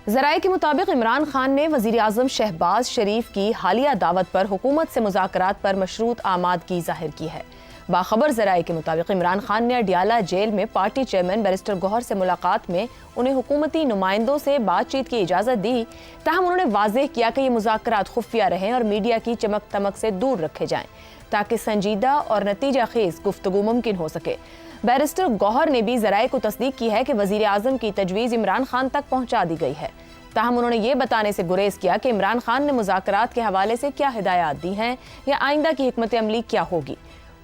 ज़राए के मुताबिक इमरान खान ने वज़ीर आज़म शहबाज शरीफ की हालिया दावत पर हुकूमत से मुज़ाकरात पर मशरूत आमादगी जाहिर की है। बाखबर ज़राए के मुताबिक इमरान खान ने अडियाला जेल में पार्टी चेयरमैन बैरिस्टर गौहर से मुलाकात में उन्हें हुकूमती नुमाइंदों से बातचीत की इजाज़त दी। ताहम उन्होंने वाज़ेह किया कि ये मुज़ाकरात खुफिया रहें और मीडिया की चमक तमक से दूर रखे जाएं ताकि संजीदा और नतीजा खेज गुफ्तगू मुमकिन हो सके। बैरिस्टर गौहर ने भी ज़राए को तस्दीक की है कि वज़ीर आज़म की तजवीज़ इमरान खान तक पहुँचा दी गई है। ताहम उन्होंने ये बताने से गुरेज किया कि इमरान खान ने मुज़ाकरात के हवाले से क्या हिदायत दी हैं या आइंदा की हिकमत अमली क्या होगी।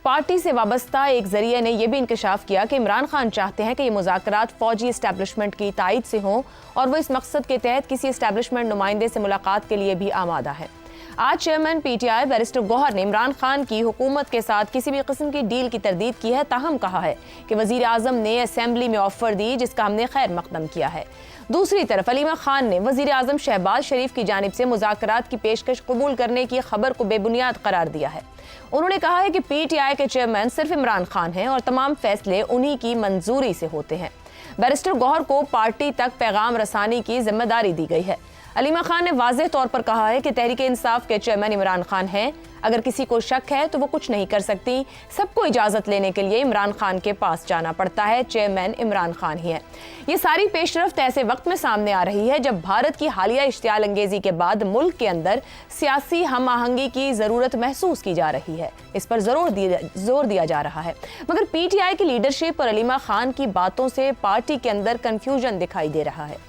पार्टी से वाबस्ता एक जरिए ने यह भी इंकशाफ किया कि इमरान खान चाहते हैं कि ये मुज़ाकरात फौजी इस्टेब्लिशमेंट की तायद से हों और वो इस मकसद के तहत किसी इस्टेब्लिशमेंट नुमाइंदे से मुलाकात के लिए भी आमादा है। आज चेयरमैन PTI बैरिस्टर गौहर ने इमरान खान की हुकूमत के साथ किसी भी किस्म की डील की तरदीद की है। ताहम कहा है कि वज़ीर आज़म ने असेंबली में ऑफर दी जिसका हमने खैर मकदम किया है। दूसरी तरफ अलीमा खान ने वज़ीर आज़म शहबाज शरीफ की जानिब से मुज़ाकरात की पेशकश कबूल करने की खबर को बेबुनियाद करार दिया है। उन्होंने कहा है कि PTI के चेयरमैन सिर्फ इमरान खान हैं और तमाम फैसले उन्हीं की मंजूरी से होते हैं। बैरिस्टर गौहर को पार्टी तक पैगाम रसानी की जिम्मेदारी दी गई है। अलीमा खान ने वाज़ेह तौर पर कहा है कि तहरीक इंसाफ के चेयरमैन इमरान खान हैं। अगर किसी को शक है तो वो कुछ नहीं कर सकती। सबको इजाज़त लेने के लिए इमरान खान के पास जाना पड़ता है। चेयरमैन इमरान खान ही है। ये सारी पेशरफ्त ऐसे वक्त में सामने आ रही है जब भारत की हालिया इश्तियाल अंगेजी के बाद मुल्क के अंदर सियासी हम आहंगी की ज़रूरत महसूस की जा रही है। इस पर जोर दिया जा रहा है, मगर PTI की लीडरशिप और अलीमा खान की बातों से पार्टी के अंदर कन्फ्यूजन दिखाई दे रहा है।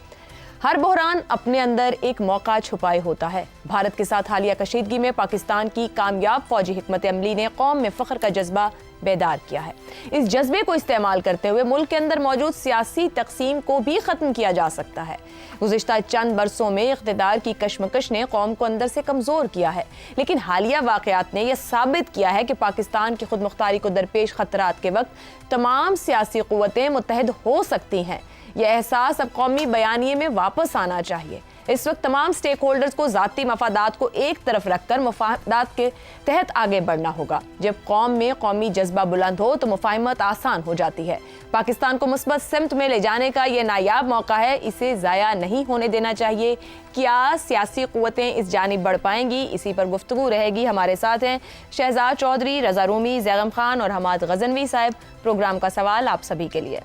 हर बहरान अपने अंदर एक मौका छुपाए होता है। भारत के साथ हालिया कशीदगी में पाकिस्तान की कामयाब फौजी हिकमत अमली ने कौम में फ़ख्र का जज्बा बेदार किया है। इस जज्बे को इस्तेमाल करते हुए मुल्क के अंदर मौजूद सियासी तकसीम को भी ख़त्म किया जा सकता है। गुज़िश्ता चंद बरसों में इक़्तिदार की कशमकश ने कौम को अंदर से कमज़ोर किया है, लेकिन हालिया वाक़यात ने यह साबित किया है कि पाकिस्तान की खुद मुख्तारी को दरपेश ख़तरात के वक्त तमाम सियासी क़ुव्वतें मुत्तहिद हो सकती हैं। यह एहसास अब कौमी बयानिए में वापस आना चाहिए। इस वक्त तमाम स्टेक होल्डर्स को ज़ाती मफादात को एक तरफ रखकर मुफादात के तहत आगे बढ़ना होगा। जब कौम में कौमी जज्बा बुलंद हो तो मुफाहमत आसान हो जाती है। पाकिस्तान को मुस्बत सिमत में ले जाने का यह नायाब मौका है, इसे ज़ाया नहीं होने देना चाहिए। क्या सियासी क़ुव्वतें इस जानिब बढ़ पाएंगी, इसी पर गुफ्तगू रहेगी। हमारे साथ हैं शहजाद चौधरी, रज़ा रूमी, ज़ैगम खान और हमाद गज़नवी साहब। प्रोग्राम का सवाल आप सभी के लिए।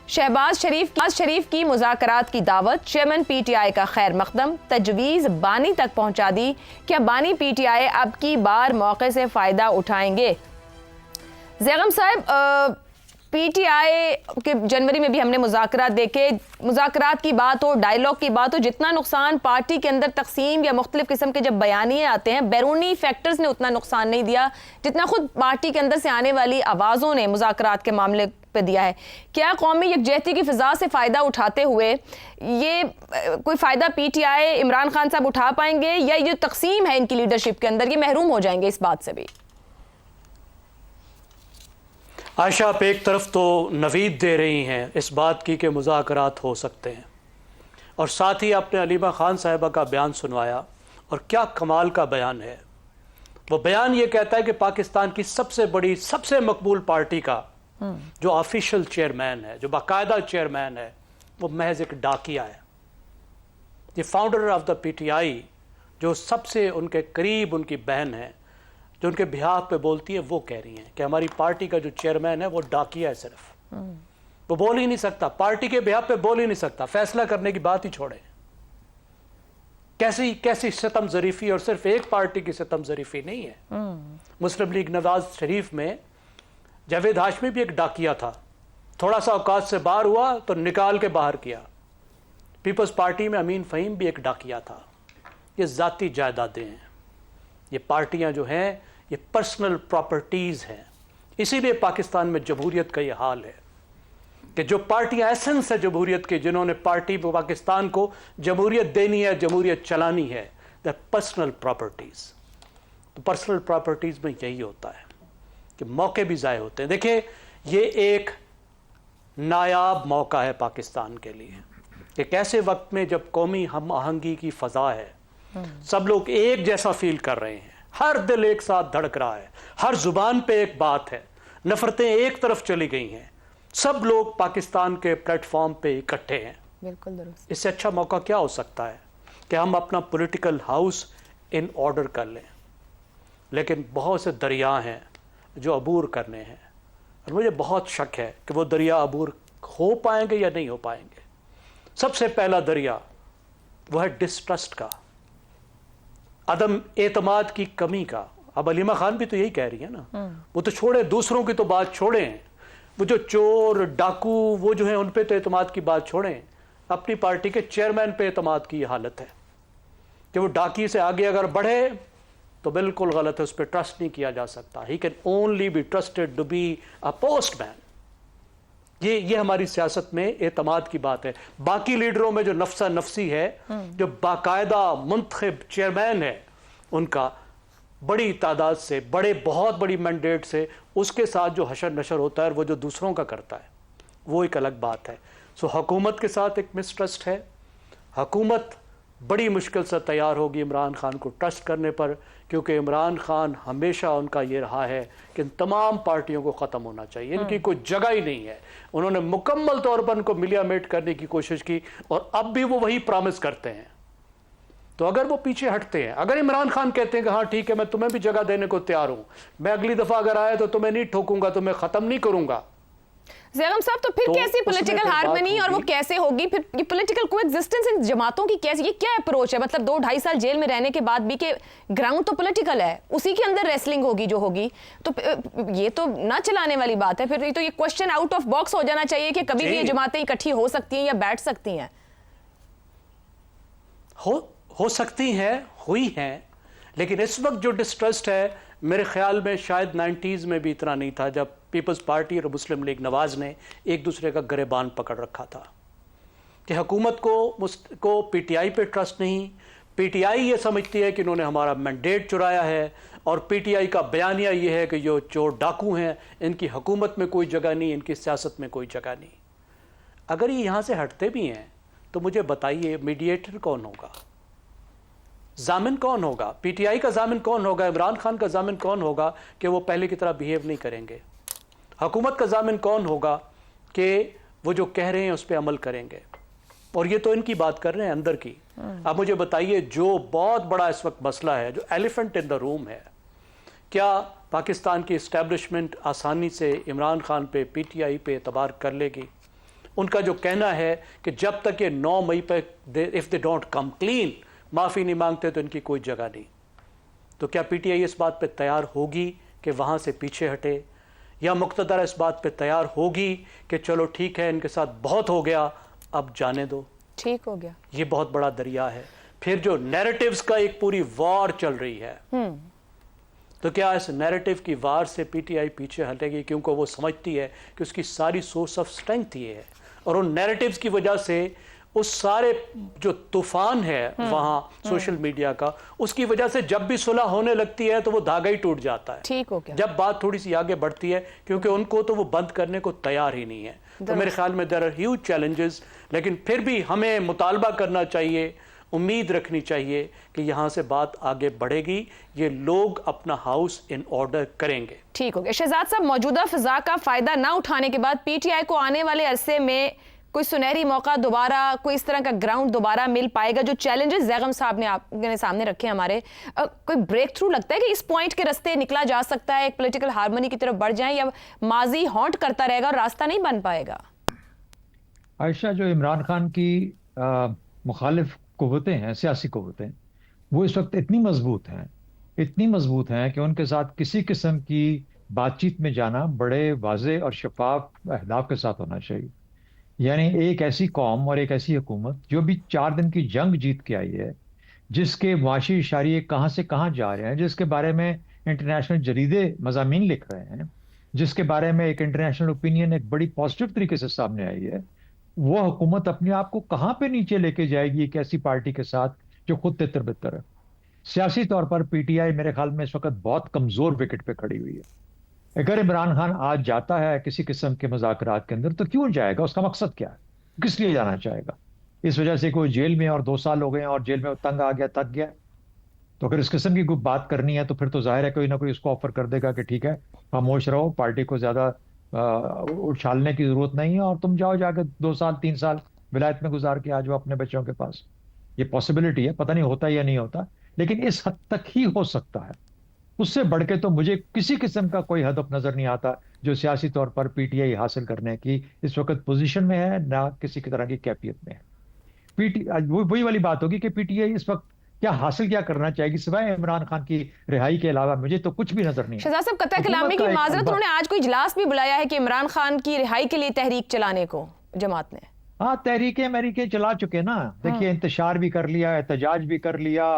शहबाज शरीफ की मुज़ाकरात की दावत, चेयरमैन PTI का खैर मकदम, तजवीज़ बानी तक पहुंचा दी। क्या बानी PTI अब की बार मौके से फ़ायदा उठाएंगे? ज़ैगम साहब, PTI के जनवरी में भी हमने मुज़ाकरात देखे। मुज़ाकरात की बात हो, डायलॉग की बात हो, जितना नुकसान पार्टी के अंदर तकसीम या मुख्तलिफ किस्म के जब बयानिए आते हैं, बैरूनी फैक्टर्स ने उतना नुकसान नहीं दिया जितना खुद पार्टी के अंदर से आने वाली आवाज़ों ने मुज़ाकरात के मामले पे दिया है। क्या कौमी यकजहती की फिजा से फ़ायदा उठाते हुए ये कोई फ़ायदा PTI इमरान खान साहब उठा पाएंगे, या ये तकसीम है इनकी लीडरशिप के अंदर, ये महरूम हो जाएंगे इस बात से भी? आयशा, आप एक तरफ तो नवीद दे रही हैं इस बात की कि मुज़ाकरात हो सकते हैं, और साथ ही आपने अलीमा खान साहिबा का बयान सुनवाया, और क्या कमाल का बयान है। वो बयान ये कहता है कि पाकिस्तान की सबसे बड़ी, सबसे मकबूल पार्टी का जो ऑफिशियल चेयरमैन है, जो बाकायदा चेयरमैन है, वो महज एक डाकिया है। ये फाउंडर ऑफ द PTI, जो सबसे उनके करीब उनकी बहन है, जो उनके बिहाफ पे बोलती है, वो कह रही हैं कि हमारी पार्टी का जो चेयरमैन है वो डाकिया है। सिर्फ वो बोल ही नहीं सकता, पार्टी के बिहाफ पे बोल ही नहीं सकता, फैसला करने की बात ही छोड़े। कैसी सितम ज़रीफ़ी, और सिर्फ एक पार्टी की सितम ज़रीफ़ी नहीं है। मुस्लिम लीग नवाज शरीफ में जावेद हाशमी भी एक डाकिया था, थोड़ा सा औकात से बाहर हुआ तो निकाल के बाहर किया। पीपल्स पार्टी में अमीन फ़हीम भी एक डाकिया था। ये ज़ाती जायदादें हैं, ये पार्टियां जो हैं ये पर्सनल प्रॉपर्टीज़ हैं। इसीलिए पाकिस्तान में जमहूरियत का ये हाल है कि जो पार्टियां एसेंस है जमहूरियत की, जिन्होंने पार्टी पाकिस्तान को जमहूरियत देनी है, जमहूरियत चलानी है, द पर्सनल प्रॉपर्टीज़। तो पर्सनल प्रॉपर्टीज़ में यही होता है कि मौके भी ज़ाय होते हैं। देखिए, ये एक नायाब मौका है पाकिस्तान के लिए। एक ऐसे वक्त में जब कौमी हम आहंगी की फ़ज़ा है, सब लोग एक जैसा फील कर रहे हैं, हर दिल एक साथ धड़क रहा है, हर जुबान पे एक बात है, नफरतें एक तरफ चली गई हैं, सब लोग पाकिस्तान के प्लेटफॉर्म पे इकट्ठे हैं। बिल्कुल दुरुस्त। इससे अच्छा मौका क्या हो सकता है कि हम अपना पॉलिटिकल हाउस इन ऑर्डर कर लें। लेकिन बहुत से दरिया हैं जो अबूर करने हैं, और मुझे बहुत शक है कि वो दरिया अबूर हो पाएंगे या नहीं हो पाएंगे। सबसे पहला दरिया वो है डिस्ट्रस्ट का, अदम एतमाद की कमी का। अब अलीमा खान भी तो यही कह रही है ना, वो तो छोड़े, दूसरों की तो बात छोड़ें, वो जो चोर डाकू वो जो है उन पे तो एतमाद की बात छोड़ें, अपनी पार्टी के चेयरमैन पे एतमाद की हालत है कि वो डाकी से आगे अगर बढ़े तो बिल्कुल गलत है, उस पर ट्रस्ट नहीं किया जा सकता। He can only be trusted to be a postman. ये हमारी सियासत में एतमाद की बात है। बाकी लीडरों में जो नफसा नफसी है, जो बाकायदा मुंतखब चेयरमैन है उनका बड़ी तादाद से, बहुत बड़ी मैंडेट से उसके साथ जो हशर नशर होता है, वो जो दूसरों का करता है, वो एक अलग बात है। सो हुकूमत के साथ एक मिसट्रस्ट है। हुकूमत बड़ी मुश्किल से तैयार होगी इमरान खान को ट्रस्ट करने पर, क्योंकि इमरान खान हमेशा उनका ये रहा है कि इन तमाम पार्टियों को ख़त्म होना चाहिए, इनकी कोई जगह ही नहीं है। उन्होंने मुकम्मल तौर पर इनको मिलियामेट करने की कोशिश की और अब भी वो वही प्रॉमिस करते हैं। तो अगर वो पीछे हटते हैं, अगर इमरान खान कहते हैं कि हाँ ठीक है मैं तुम्हें भी जगह देने को तैयार हूं, मैं अगली दफ़ा अगर आया तो तुम्हें नहीं ठोकूंगा, तुम्हें ख़त्म नहीं करूंगा, ज़ैगम साहब, तो फिर कैसी पॉलिटिकल हार्मनी और वो कैसे होगी फिर? ये पॉलिटिकल कोएग्जिस्टेंस इन जमातों की कैसी, ये क्या अप्रोच है? मतलब 2-2.5 साल जेल में रहने के बाद भी के ग्राउंड तो पॉलिटिकल है, उसी के अंदर रेसलिंग होगी जो होगी, तो ये तो ना चलाने वाली बात है। फिर तो ये क्वेश्चन आउट ऑफ बॉक्स हो जाना चाहिए कि कभी भी ये जमातें इकट्ठी हो सकती हैं या बैठ सकती हैं। हो सकती हैं, हुई हैं, लेकिन इस वक्त जो डिस्ट्रस्ट है मेरे ख्याल में शायद 90s में भी इतना नहीं था, जब पीपल्स पार्टी और मुस्लिम लीग नवाज ने एक दूसरे का गिरेबान पकड़ रखा था कि हुकूमत को पीटीआई पे ट्रस्ट नहीं। पीटीआई ये समझती है कि इन्होंने हमारा मैंडेट चुराया है, और पीटीआई का बयानिया ये है कि जो चोर डाकू हैं इनकी हुकूमत में कोई जगह नहीं, इनकी सियासत में कोई जगह नहीं। अगर ये यहाँ से हटते भी हैं तो मुझे बताइए मीडिएटर कौन होगा, जामिन कौन होगा? पीटीआई का जामिन कौन होगा? इमरान खान का जामिन कौन होगा कि वो पहले की तरह बिहेव नहीं करेंगे? हुकूमत का जामिन कौन होगा कि वो जो कह रहे हैं उस पर अमल करेंगे? और ये तो इनकी बात कर रहे हैं अंदर की। अब मुझे बताइए, जो बहुत बड़ा इस वक्त मसला है, जो एलिफेंट इन द रूम है, क्या पाकिस्तान की इस्टेब्लिशमेंट आसानी से इमरान खान पे, पीटीआई पे एतबार कर लेगी? उनका जो कहना है कि जब तक ये 9 मई पर if they don't come clean, माफ़ी नहीं मांगते तो इनकी कोई जगह नहीं। तो क्या पीटीआई इस बात पे तैयार होगी कि वहाँ से पीछे हटे, या मुक़्तदर इस बात पे तैयार होगी कि चलो ठीक है इनके साथ बहुत हो गया अब जाने दो, ठीक हो गया? ये बहुत बड़ा दरिया है। फिर जो नैरेटिव्स का एक पूरी वॉर चल रही है, तो क्या इस नैरेटिव की वार से पीटीआई पीछे हटेगी? क्योंकि वो समझती है कि उसकी सारी सोर्स ऑफ स्ट्रेंथ ये है, और उन नैरेटिव्स की वजह से उस सारे जो तूफान है वहाँ सोशल मीडिया का, उसकी वजह से जब भी सुलह होने लगती है तो वो धागा ही टूट जाता है। ठीक हो गया। जब बात थोड़ी सी आगे बढ़ती है, क्योंकि उनको तो वो बंद करने को तैयार ही नहीं है। तो मेरे ख्याल में देयर आर ह्यूज चैलेंजेस, लेकिन फिर भी हमें मुतालबा करना चाहिए, उम्मीद रखनी चाहिए कि यहाँ से बात आगे बढ़ेगी, ये लोग अपना हाउस इन ऑर्डर करेंगे। ठीक हो गया। शहजाद साहब, मौजूदा फिजा का फायदा ना उठाने के बाद पीटीआई को आने वाले अरसे में कोई सुनहरी मौका दोबारा, कोई इस तरह का ग्राउंड दोबारा मिल पाएगा? जो चैलेंजेस ज़ैगम साहब ने आपने सामने रखे हमारे, कोई ब्रेक थ्रू लगता है कि इस पॉइंट के रास्ते निकला जा सकता है, एक पॉलिटिकल हार्मनी की तरफ बढ़ जाए, या माजी हॉन्ट करता रहेगा और रास्ता नहीं बन पाएगा? आयशा, जो इमरान खान की मुखालिफ कुव्वतें हैं, सियासी कुव्वतें, वो इस वक्त इतनी मजबूत हैं कि उनके साथ किसी किस्म की बातचीत में जाना बड़े वाज़े और शफाफ अहदाफ के साथ होना चाहिए। यानी एक ऐसी कौम और एक ऐसी हुकूमत जो भी 4 दिन की जंग जीत के आई है, जिसके मुआशी इशारे कहाँ से कहाँ जा रहे हैं, जिसके बारे में इंटरनेशनल जरीदे मज़ामीन लिख रहे हैं, जिसके बारे में एक इंटरनेशनल ओपिनियन एक बड़ी पॉजिटिव तरीके से सामने आई है, वो हुकूमत अपने आप को कहाँ पे नीचे लेके जाएगी एक ऐसी पार्टी के साथ जो खुद तितर बितर है? सियासी तौर पर पीटीआई मेरे ख्याल में इस वक्त बहुत कमजोर विकेट पे खड़ी हुई है। अगर इमरान खान आज जाता है किसी किस्म के मुज़ाकरात के अंदर, तो क्यों जाएगा? उसका मकसद क्या है? किस लिए जाना चाहेगा? इस वजह से कोई जेल में और 2 साल हो गए और जेल में तंग आ गया, थक गया, तो अगर इस किस्म की कोई बात करनी है तो फिर तो जाहिर है कोई ना कोई उसको ऑफर कर देगा कि ठीक है खामोश रहो, पार्टी को ज्यादा उछालने की जरूरत नहीं है और तुम जाओ जाकर 2 साल 3 साल विलायत में गुजार के आज वो अपने बच्चों के पास। ये पॉसिबिलिटी है, पता नहीं होता या नहीं होता, लेकिन इस हद तक ही हो सकता है। उससे बढ़ के तो मुझे किसी किस्म का कोई हदफ नजर नहीं आता जो सियासी तौर पर पीटीआई हासिल करने की इस वक्त पोजीशन में है, ना किसी की तरह की कैफियत में है। वही वाली बात होगी कि पीटीआई इस वक्त क्या करना चाहेगी सिवाय इमरान खान की रिहाई के अलावा मुझे तो कुछ भी नजर नहीं। शहजाद साहब, कतई कलामी की माजरत, उन्होंने आज कोई इजलास भी बुलाया है कि इमरान खान की रिहाई के लिए तहरीक चलाने को जमात ने। हाँ, तहरीकें अमेरिके चला चुके ना। देखिए, इंतशार भी कर लिया, एहतजाज भी कर लिया,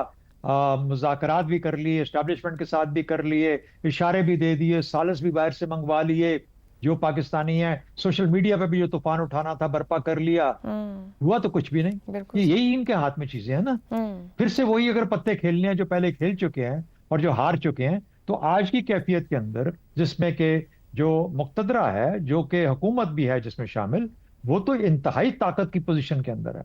मुज़ाकरात भी कर लिए, एस्टैब्लिशमेंट के साथ भी कर लिए, इशारे भी दे दिए, सालिस भी बाहर से मंगवा लिए, जो पाकिस्तानी है सोशल मीडिया पे भी जो तूफान उठाना था बर्पा कर लिया। हुआ तो कुछ भी नहीं। यही इनके हाथ में चीजें हैं ना। फिर से वही अगर पत्ते खेलने हैं जो पहले खेल चुके हैं और जो हार चुके हैं, तो आज की कैफियत के अंदर जिसमें के जो मुक्तदरा है, जो कि हुकूमत भी है जिसमें शामिल, वो तो इंतहाई ताकत की पोजीशन के अंदर है।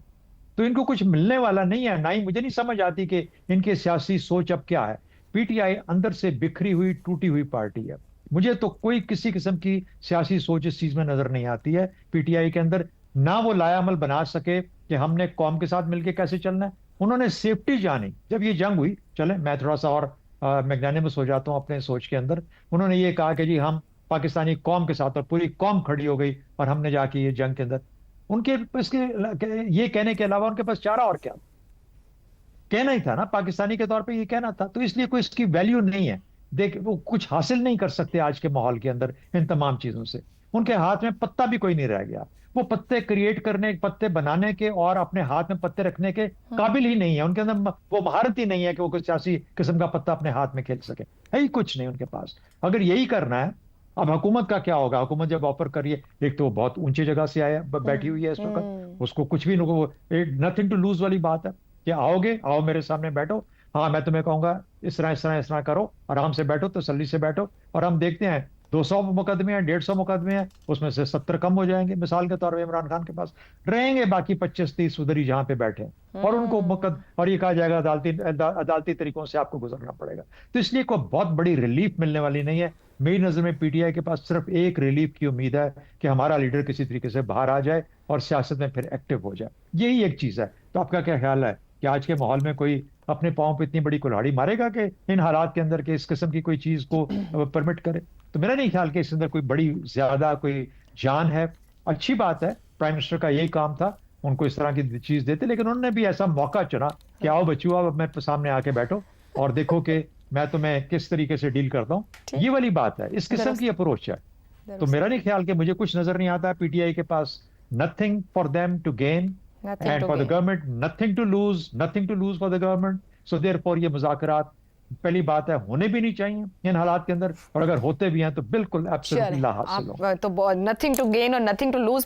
तो इनको कुछ मिलने वाला नहीं है। ना ही मुझे नहीं समझ आती कि इनकी सियासी सोच अब क्या है। पीटीआई अंदर से बिखरी हुई टूटी हुई पार्टी है। मुझे तो कोई किसी किस्म की सियासी सोच इस चीज में नजर नहीं आती है पीटीआई के अंदर। ना वो लायामल बना सके कि हमने कौम के साथ मिलकर कैसे चलना है। उन्होंने सेफ्टी जानी जब ये जंग हुई। चले, मैं थोड़ा सा और मैग्नानिमस हो जाता हूं अपने सोच के अंदर। उन्होंने ये कहा कि जी हम पाकिस्तानी कौम के साथ, और पूरी कौम खड़ी हो गई और हमने जाके ये जंग के अंदर, उनके इसके ये कहने के अलावा उनके पास चारा और क्या, कहना ही था ना, पाकिस्तानी के तौर पे ये कहना था। तो इसलिए कोई इसकी वैल्यू नहीं है। देख, वो कुछ हासिल नहीं कर सकते आज के माहौल के अंदर इन तमाम चीजों से। उनके हाथ में पत्ता भी कोई नहीं रह गया। वो पत्ते क्रिएट करने, पत्ते बनाने के और अपने हाथ में पत्ते रखने के काबिल ही नहीं है। उनके अंदर वो महारत ही नहीं है कि वो कुछ सियासी किस्म का पत्ता अपने हाथ में खेल सके। है ही कुछ नहीं उनके पास। अगर यही करना है, अब हुकूमत का क्या होगा? हुकूमत जब ऑफर करिए, एक तो बहुत ऊंची जगह से आया, बैठी हुई है इस वक्त, उसको कुछ भी नथिंग टू लूज वाली बात है कि आओगे, आओ मेरे सामने बैठो, हाँ मैं तुम्हें कहूंगा इस तरह करो, आराम से बैठो, तसल्ली से बैठो, और हम देखते हैं 200 मुकदमे हैं, 150 मुकदमे हैं, उसमें से 70 कम हो जाएंगे मिसाल के तौर पे इमरान खान के पास रहेंगे, बाकी 25-30 उधर ही जहां पे बैठे हैं, और उनको और ये कहा जाएगा अदालती तरीकों से आपको गुजरना पड़ेगा। तो इसलिए कोई बहुत बड़ी रिलीफ मिलने वाली नहीं है। मेरी नजर में पीटीआई के पास सिर्फ एक रिलीफ की उम्मीद है कि हमारा लीडर किसी तरीके से बाहर आ जाए और सियासत में फिर एक्टिव हो जाए। यही एक चीज है। तो आपका क्या ख्याल है कि आज के माहौल में कोई अपने पांव पे इतनी बड़ी कुल्हाड़ी मारेगा कि इन हालात के अंदर के इस किस्म की कोई चीज को परमिट करे? तो मेरा नहीं ख्याल कि इसके अंदर कोई बड़ी ज्यादा कोई जान है। अच्छी बात है, प्राइम मिनिस्टर का यही काम था, उनको इस तरह की चीज देते, लेकिन उन्होंने भी ऐसा मौका चुना कि आओ बच्चों, अब मैं सामने आके बैठो और देखो कि मैं तुम्हें किस तरीके से डील करता हूँ। ये वाली बात है, इस किस्म की अप्रोच है। तो मेरा नहीं ख्याल कि मुझे कुछ नजर नहीं आता पीटीआई के पास। Nothing for them to gain and for the government nothing to lose for the government, so therefore ये मुज़ाकरात पहली बात है होने भी नहीं चाहिए इन हालात के अंदर, और अगर होते भी हैं तो बिल्कुल एब्सोल्युटली ला हासिल हो। तो नथिंग टू गेन और नथिंग टू लूज